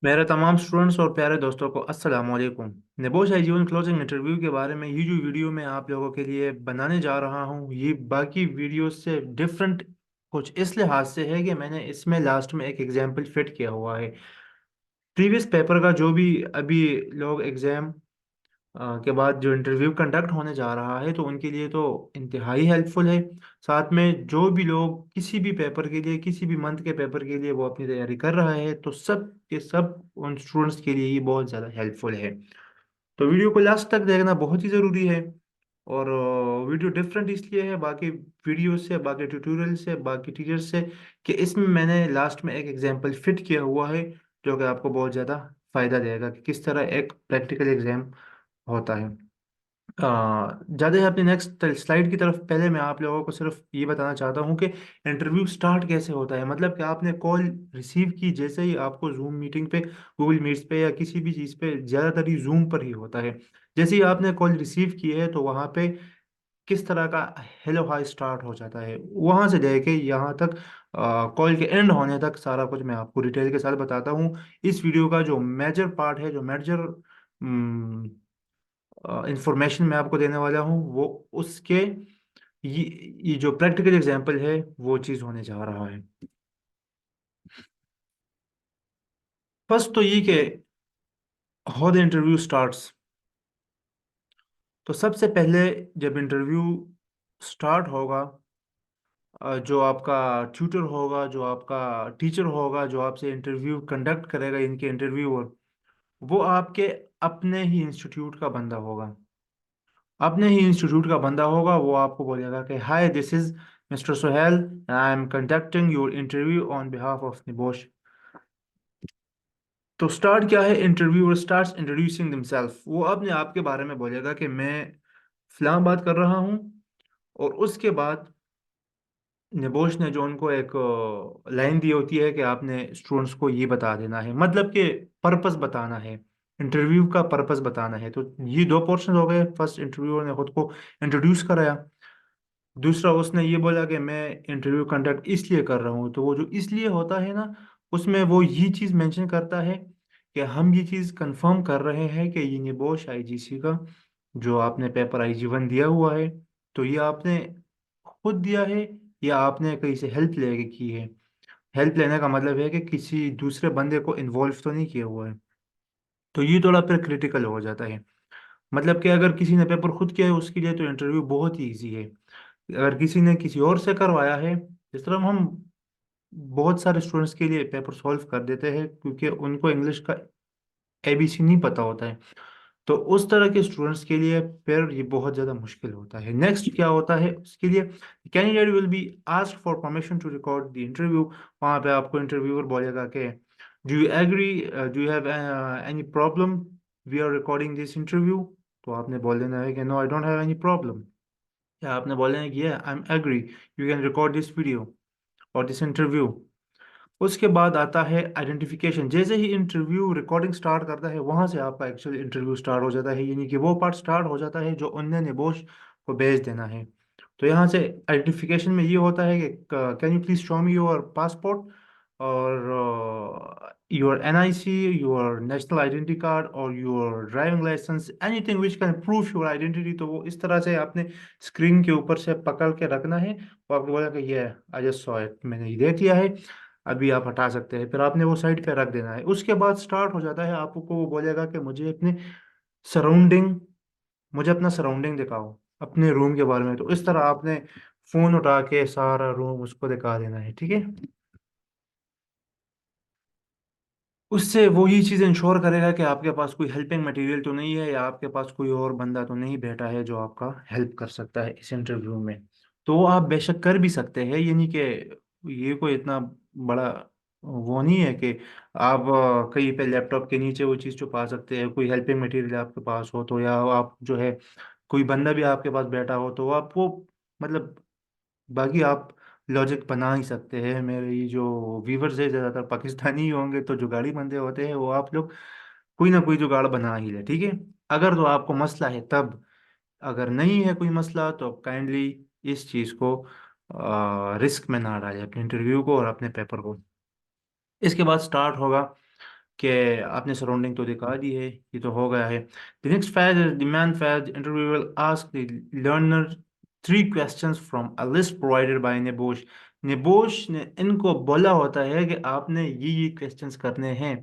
मेरे तमाम स्टूडेंट्स और प्यारे दोस्तों को अस्सलाम वालेकुम। नेबोश है जीवन क्लोजिंग इंटरव्यू के बारे में ये जो वीडियो मैं आप लोगों के लिए बनाने जा रहा हूँ, ये बाकी वीडियो से डिफरेंट कुछ इस लिहाज से है कि मैंने इसमें लास्ट में एक एग्जाम्पल फिट किया हुआ है। प्रीवियस पेपर का जो भी अभी लोग एग्ज़ाम के बाद जो इंटरव्यू कंडक्ट होने जा रहा है, तो उनके लिए तो इंतहाई हेल्पफुल है। साथ में जो भी लोग किसी भी पेपर के लिए, किसी भी मंथ के पेपर के लिए वो अपनी तैयारी कर रहा है, तो सब के सब उन स्टूडेंट्स के लिए ये बहुत ज़्यादा हेल्पफुल है। तो वीडियो को लास्ट तक देखना बहुत ही ज़रूरी है। और वीडियो डिफरेंट इसलिए है बाकी वीडियो से, बाकी ट्यूटोरियल से, बाकी टीचर से, कि इसमें मैंने लास्ट में एक एग्जांपल फिट किया हुआ है जो कि आपको बहुत ज़्यादा फ़ायदा देगा कि किस तरह एक प्रैक्टिकल एग्ज़ाम होता है। ज़्यादा अपनी नेक्स्ट स्लाइड की तरफ पहले मैं आप लोगों को सिर्फ ये बताना चाहता हूँ कि इंटरव्यू स्टार्ट कैसे होता है। मतलब कि आपने कॉल रिसीव की, जैसे ही आपको जूम मीटिंग पे, गूगल मीट्स पे या किसी भी चीज़ पे, ज़्यादातर ये जूम पर ही होता है। जैसे ही आपने कॉल रिसीव की है तो वहाँ पे किस तरह का हेलो हाय स्टार्ट हो जाता है, वहाँ से लेके यहाँ तक कॉल के एंड होने तक सारा कुछ मैं आपको डिटेल के साथ बताता हूँ। इस वीडियो का जो मेजर पार्ट है, जो मेजर इंफॉर्मेशन मैं आपको देने वाला हूँ, वो उसके ये ये जो प्रैक्टिकल एग्जांपल है वो चीज़ होने जा रहा है। फर्स्ट तो ये कि हाउ द इंटरव्यू स्टार्ट्स। तो सबसे पहले जब इंटरव्यू स्टार्ट होगा, जो आपका ट्यूटर होगा, जो आपका टीचर होगा, जो आपसे इंटरव्यू कंडक्ट करेगा, इनके इंटरव्यूअर, वो आपके अपने ही इंस्टीट्यूट का बंदा होगा। अपने ही इंस्टीट्यूट का बंदा होगा। वो आपको बोलेगा कि hi, this is mister Sohail, I am conducting your interview on behalf of NEBOSH. तो स्टार्ट क्या है, इंटरव्यूअर स्टार्ट्स इंट्रोड्यूसिंग हिमसेल्फ। वो अपने आप के बारे में बोलेगा कि मैं फलां बात कर रहा हूँ। और उसके बाद निबोश ने जो उनको एक लाइन दी होती है कि आपने स्टूडेंट्स को ये बता देना है, मतलब कि पर्पस बताना है, इंटरव्यू का पर्पस बताना है। तो ये दो पोर्शन हो गए। फर्स्ट, इंटरव्यूअर ने खुद को इंट्रोड्यूस कराया। दूसरा, उसने ये बोला कि मैं इंटरव्यू कंडक्ट इसलिए कर रहा हूँ। तो वो जो इसलिए होता है ना, उसमें वो ये चीज़ मेंशन करता है कि हम ये चीज़ कंफर्म कर रहे हैं कि ये निबोश आईजीसी का जो आपने पेपर आईजी 1 दिया हुआ है, तो ये आपने खुद दिया है या आपने कहीं से हेल्प लेके की है। हेल्प लेने का मतलब है कि किसी दूसरे बंदे को इन्वॉल्व तो नहीं किया हुआ है। तो ये थोड़ा फिर क्रिटिकल हो जाता है। मतलब कि अगर किसी ने पेपर खुद किया है उसके लिए तो इंटरव्यू बहुत ही ईजी है। अगर किसी ने किसी और से करवाया है, जिस तरह हम बहुत सारे स्टूडेंट्स के लिए पेपर सॉल्व कर देते हैं क्योंकि उनको इंग्लिश का एबीसी नहीं पता होता है, तो उस तरह के स्टूडेंट्स के लिए फिर ये बहुत ज़्यादा मुश्किल होता है। नेक्स्ट क्या होता है उसके लिए, candidate will be asked for permission to record the interview. वहाँ पे आपको इंटरव्यूअर बोलेगा कि do you agree, do you have any problem, we are recording this interview. तो आपने बोल देना है कि no, I don't have any problem. या आपने बोलना है कि I am agree, you can record this video और दिस इंटरव्यू। उसके बाद आता है आइडेंटिफिकेशन। जैसे ही इंटरव्यू रिकॉर्डिंग स्टार्ट करता है, वहां से आपका एक्चुअल इंटरव्यू स्टार्ट हो जाता है, यानी कि वो पार्ट स्टार्ट हो जाता है जो उनने निबोश को भेज देना है। तो यहाँ से आइडेंटिफिकेशन में ये होता है कि can you please show me your passport और your NIC, your national identity card और your driving licence, anything which can prove your identity. तो वो इस तरह से आपने स्क्रीन के ऊपर से पकड़ के रखना है। वो आपको बोला कि ये आई जस्ट सॉ इट, मैंने ये देख लिया है, अभी आप हटा सकते हैं। फिर आपने वो साइड पे रख देना है। उसके बाद स्टार्ट हो जाता है, आपको वो बोलेगा कि मुझे अपने सराउंडिंग, मुझे अपना सराउंडिंग दिखाओ, अपने रूम के बारे में। तो इस तरह आपने फोन उठा के सारा रूम उसको दिखा देना है, ठीक है। उससे वो ही चीज़ इंश्योर करेगा कि आपके पास कोई हेल्पिंग मटेरियल तो नहीं है या आपके पास कोई और बंदा तो नहीं बैठा है जो आपका हेल्प कर सकता है इस इंटरव्यू में। तो वो आप बेशक कर भी सकते हैं, ये नहीं कि ये कोई इतना बड़ा वो नहीं है कि आप कहीं पे लैपटॉप के नीचे वो चीज़ छुपा सकते हैं। कोई हेल्पिंग मटेरियल आपके पास हो तो, या आप जो है कोई बंदा भी आपके पास बैठा हो तो आप वो, मतलब बाकी आप लॉजिक बना ही सकते हैं। मेरे ये जो व्यूवर्स है ज़्यादातर पाकिस्तानी ही होंगे, तो जुगाड़ी बंदे होते हैं, वो आप लोग कोई ना कोई जुगाड़ बना ही ले, ठीक है। अगर तो आपको मसला है तब, अगर नहीं है कोई मसला तो काइंडली इस चीज़ को रिस्क में ना डालें, अपने इंटरव्यू को और अपने पेपर को। इसके बाद स्टार्ट होगा कि आपने सराउंडिंग तो दिखा दी है, ये तो हो गया है। The next phase is the man phase. Interview will ask the learner three questions from a list provided by NEBOSH. NEBOSH ने इनको बोला होता है कि आपने ये क्वेश्चंस करने हैं।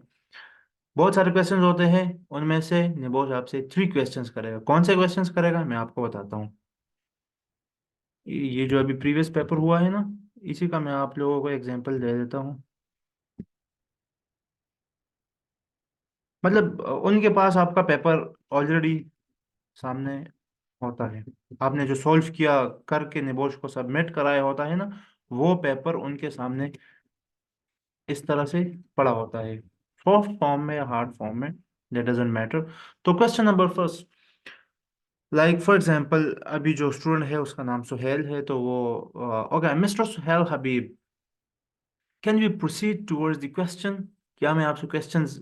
बहुत सारे क्वेश्चंस होते हैं, उनमें से निबोश आपसे थ्री क्वेश्चंस करेगा। कौन से क्वेश्चंस करेगा मैं आपको बताता हूँ। ये जो अभी प्रीवियस पेपर हुआ है ना, इसी का मैं आप लोगों को एग्जांपल दे देता हूँ। मतलब उनके पास आपका पेपर ऑलरेडी सामने होता है। आपने जो सॉल्व किया करके निबोश को सबमिट कराया होता है ना, वो पेपर उनके सामने इस तरह से पड़ा होता है, सॉफ्ट फॉर्म में या हार्ड फॉर्म में, दैट डजेंट मैटर। तो question number first, like for example, अभी जो स्टूडेंट है उसका नाम सुहेल है, तो वो okay, mister Suhel Habib, can we proceed towards the question. क्या मैं आपसे क्वेश्चंस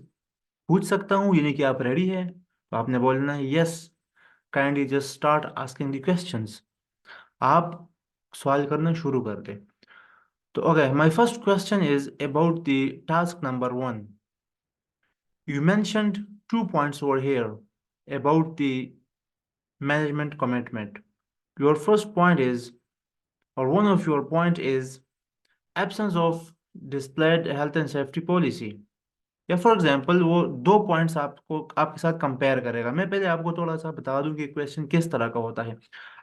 पूछ सकता हूँ, यानी कि आप रेडी है? तो आपने बोलना है yes, kindly just start asking the questions. आप सवाल करना शुरू कर दें। तो okay, my first question is about the task number one. You mentioned 2 points over here about the management commitment. Your first point is, or one of your point is, absence of displayed health and safety policy. या for example वो दो points आपको आपके साथ compare करेगा। मैं पहले आपको थोड़ा सा बता दूं कि क्वेश्चन किस तरह का होता है।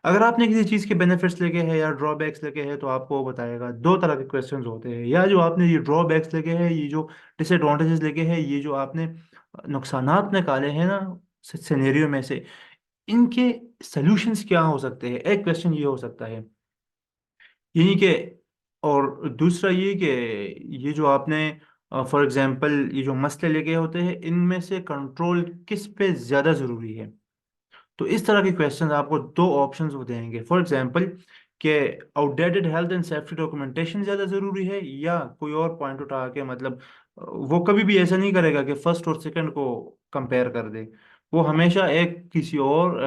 अगर आपने किसी चीज़ के बेनिफिट्स लेके हैं या ड्रॉबैक्स लेके हैं, तो आपको वो बताएगा। दो तरह के क्वेश्चंस होते हैं, या जो आपने ये ड्रॉबैक्स लेके हैं, ये जो डिसएडवांटेजेस लेके हैं, ये जो आपने नुकसानात निकाले हैं ना सिनेरियो में से, इनके सॉल्यूशंस क्या हो सकते हैं। एक क्वेश्चन ये हो सकता है, यही कि, और दूसरा ये कि ये जो आपने फॉर एग्जांपल ये जो मसले लेके होते हैं, इनमें से कंट्रोल किस पे ज़्यादा ज़रूरी है। तो इस तरह के क्वेश्चंस आपको दो ऑप्शंस वो देंगे। फॉर एग्जांपल कि outdated health and safety documentation ज़्यादा ज़रूरी है, या कोई और पॉइंट उठा के, मतलब वो कभी भी ऐसा नहीं करेगा कि फर्स्ट और सेकंड को कंपेयर कर दे। वो हमेशा एक किसी और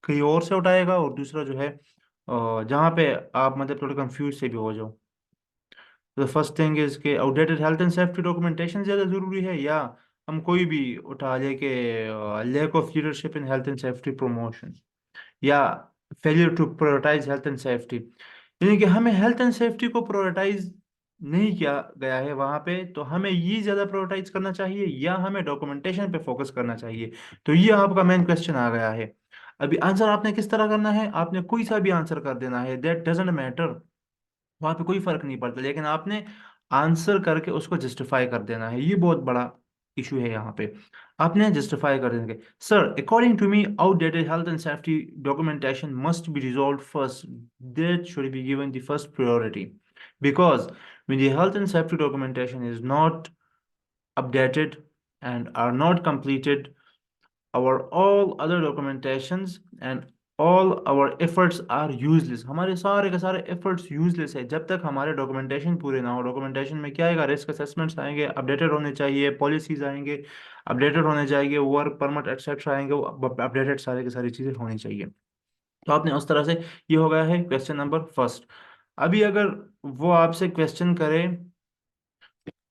कहीं और से उठाएगा, और दूसरा जो है जहाँ पे आप मतलब थोड़े कंफ्यूज से भी हो जाओ। तो फर्स्ट थिंग इज के outdated health and safety documentation ज़्यादा ज़रूरी है, या हम कोई भी उठा ले के lack of leadership in health and safety promotion, या failure to prioritise health and safety. यानी कि हमें हेल्थ एंड सेफ्टी को प्रायोरिटाइज नहीं किया गया है वहाँ पे, तो हमें ये ज़्यादा प्रायोरिटाइज करना चाहिए, या हमें डॉक्यूमेंटेशन पे फोकस करना चाहिए। तो ये आपका मेन क्वेश्चन आ गया है। अभी आंसर आपने किस तरह करना है, आपने कोई सा भी आंसर कर देना है, दैट डजेंट मैटर, वहां पे कोई फर्क नहीं पड़ता, लेकिन आपने आंसर करके उसको जस्टिफाई कर देना है। ये बहुत बड़ा इशू है यहाँ पे, आपने जस्टिफाई कर देंगे। Sir, according to me outdated health and safety documentation must be resolve first, that should be given the first priority, because when the health and safety documentation is not updated and are not completed, our all other documentations and all our efforts are useless। हमारे सारे के सारे efforts useless है जब तक हमारे documentation पूरे ना हो। डॉक्यूमेंटेशन में क्या आएगा, रिस्क असेसमेंट्स आएंगे, अपडेटेड होने चाहिए, पॉलिसीज आएंगे अपडेटेड होने चाहिए, वर्क परमिट एक्सेट्रा आएंगे, वो अपडेटेड सारे की सारी चीज़ें होनी चाहिए। तो आपने उस तरह से, ये हो गया है क्वेश्चन नंबर फर्स्ट। अभी अगर वो आपसे क्वेश्चन करे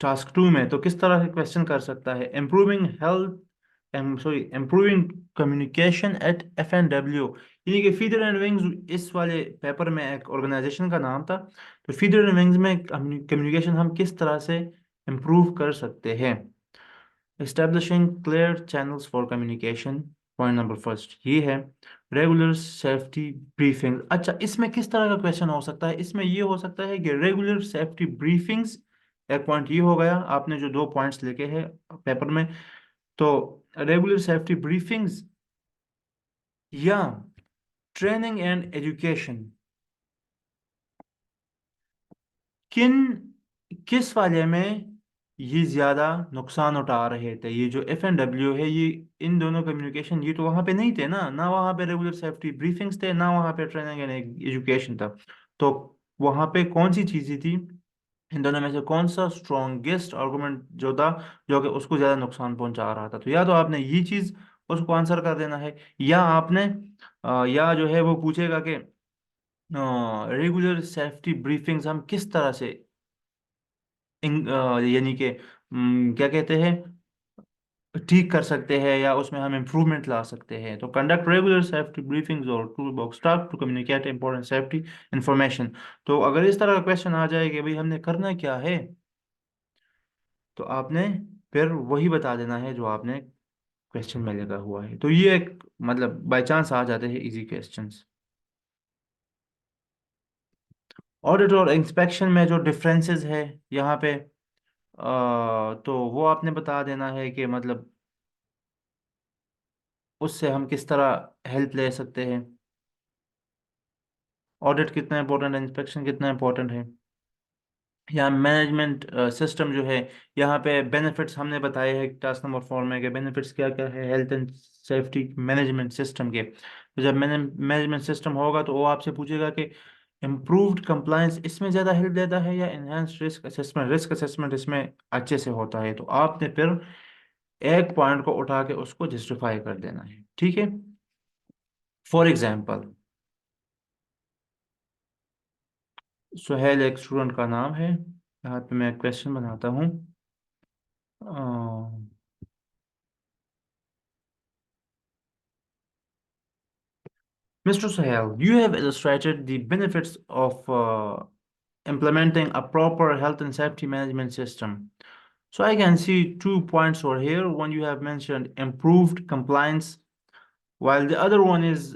टास्क टू में, तो किस तरह से क्वेश्चन कर सकता है, improving health sorry improving communication at FNW। यानी कि फीडर एंड विंग्स, इस वाले पेपर में एक ऑर्गेनाइजेशन का नाम था। तो फीडर एंड विंग्स में कम्युनिकेशन हम किस तरह से इम्प्रूव कर सकते हैं। Establishing clear channels for communication, point number first ये है। रेगुलर सेफ्टी ब्रीफिंग, अच्छा इसमें किस तरह का क्वेश्चन हो सकता है, इसमें ये हो सकता है कि रेगुलर सेफ्टी ब्रीफिंग्स, एक पॉइंट ये हो गया, आपने जो दो पॉइंट्स लेके हैं पेपर में। तो रेगुलर सेफ्टी ब्रीफिंग्स या ट्रेनिंग एंड एजुकेशन, किन किस वाले में ये ज्यादा नुकसान उठा रहे थे। ये जो FNW है, ये इन दोनों कम्युनिकेशन, ये तो वहां पे नहीं थे ना, ना वहां पे रेगुलर सेफ्टी ब्रीफिंग्स थे, ना वहां पे ट्रेनिंग एंड एजुकेशन था। तो वहां पे कौन सी चीजें थी, इन दोनों में से कौन सा स्ट्रॉन्गेस्ट आर्गुमेंट जो था, जो कि उसको ज्यादा नुकसान पहुंचा रहा था। तो या तो आपने ये चीज उसको आंसर कर देना है, या आपने या जो है वो पूछेगा कि रेगुलर सेफ्टी ब्रीफिंग्स हम किस तरह से यानी कि क्या कहते हैं, ठीक कर सकते हैं या उसमें हम इम्प्रूवमेंट ला सकते हैं। तो कंडक्ट रेगुलर सेफ्टी ब्रीफिंग्स और tool box talk to communicate important safety information. तो अगर इस तरह का क्वेश्चन आ जाए कि भाई हमने करना क्या है, तो आपने फिर वही बता देना है जो आपने क्वेश्चन में लगा हुआ है। तो ये एक मतलब बाय चांस आ जाते हैं इजी क्वेश्चंस। ऑडिट और इंस्पेक्शन में जो डिफरेंसेस है यहाँ पे, तो वो आपने बता देना है कि मतलब उससे हम किस तरह हेल्प ले सकते हैं। ऑडिट कितना इंपॉर्टेंट है, इंस्पेक्शन कितना इंपॉर्टेंट है। यहाँ मैनेजमेंट सिस्टम जो है, यहाँ पे बेनिफिट्स हमने बताए हैं टास्क नंबर 4 में, के बेनिफिट्स क्या क्या है health and safety management system के। तो जब मैनेजमेंट सिस्टम होगा तो वो आपसे पूछेगा कि इम्प्रूव्ड कंप्लायंस इसमें ज़्यादा हेल्प देता है या इनहेंस्ड रिस्क असेसमेंट इसमें अच्छे से होता है। तो आपने फिर एक पॉइंट को उठा के उसको जस्टिफाई कर देना है, ठीक है। फॉर एग्जाम्पल, सुहेल एक स्टूडेंट का नाम है, यहाँ पे मैं क्वेश्चन बनाता हूँ। Mr. Sahel, you have illustrated the benefits of implementing a proper health and safety management system. So I can see 2 points over here. One, you have mentioned improved compliance, while the other one is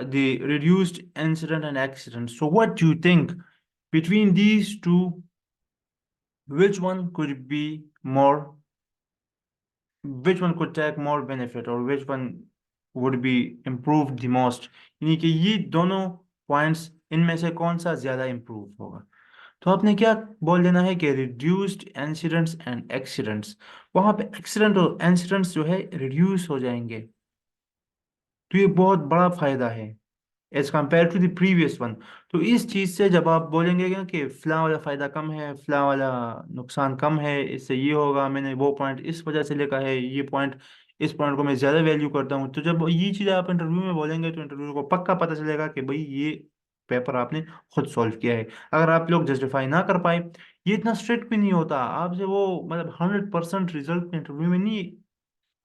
the reduced incident and accident. So what do you think between these two, which one could be more, which one could take more benefit, or which one would be improved the most? यानी कि ये दोनों points इनमें से कौन सा ज्यादा improve होगा। तो आपने क्या बोल देना है कि रिड्यूस्ड इंसिडेंट्स एंड एक्सीडेंट्स, वहां पे एक्सीडेंट और इंसिडेंट्स जो है रिड्यूस हो जाएंगे। तो ये बहुत बड़ा फायदा है as compare to the previous one. तो इस चीज से जब आप बोलेंगे क्या कि फलां वाला फायदा कम है, फलां वाला नुकसान कम है, इससे ये होगा, मैंने वो पॉइंट इस वजह से लिखा है, ये पॉइंट, इस पॉइंट को मैं ज्यादा वैल्यू करता हूँ, तो जब ये चीज़ आप इंटरव्यू में बोलेंगे तो इंटरव्यू को पक्का पता चलेगा कि भाई ये पेपर आपने खुद सॉल्व किया है। अगर आप लोग जस्टिफाई ना कर पाए, ये इतना स्ट्रिक्ट भी नहीं होता आपसे, वो मतलब 100% रिजल्ट इंटरव्यू में नहीं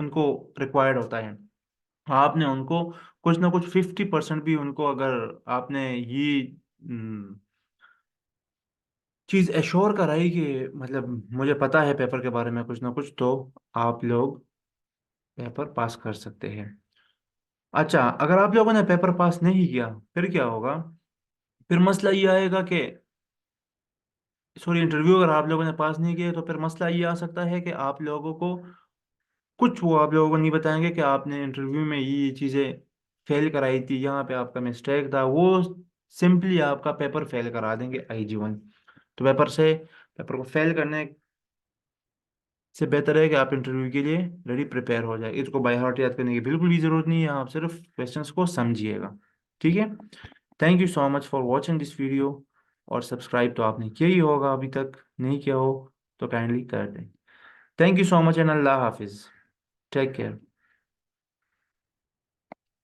उनको रिक्वायर्ड होता है। आपने उनको कुछ ना कुछ 50% भी उनको, अगर आपने ये चीज़ एश्योर कराई कि मतलब मुझे पता है पेपर के बारे में कुछ ना कुछ, तो आप लोग पेपर पास कर सकते हैं। अच्छा, अगर आप लोगों ने पेपर पास नहीं किया फिर क्या होगा। फिर मसला ये आएगा कि, सॉरी, इंटरव्यू अगर आप लोगों ने पास नहीं किया तो फिर मसला ये आ सकता है कि आप लोगों को कुछ, वो आप लोगों को नहीं बताएंगे कि आपने इंटरव्यू में ये चीज़ें फेल कराई थी, यहाँ पे आपका मिस्टेक था। वो सिंपली आपका पेपर फेल करा देंगे IG1। तो पेपर को फेल करने से बेहतर है कि आप इंटरव्यू के लिए रेडी प्रिपेयर हो जाए। इसको बाय हार्ट याद करने की बिल्कुल भी ज़रूरत नहीं है, आप सिर्फ क्वेश्चंस को समझिएगा, ठीक है। Thank you so much for watching this video. और सब्सक्राइब तो आपने किया ही होगा, अभी तक नहीं किया हो तो काइंडली कर दें। Thank you so much and अल्लाह हाफिज़। Take care.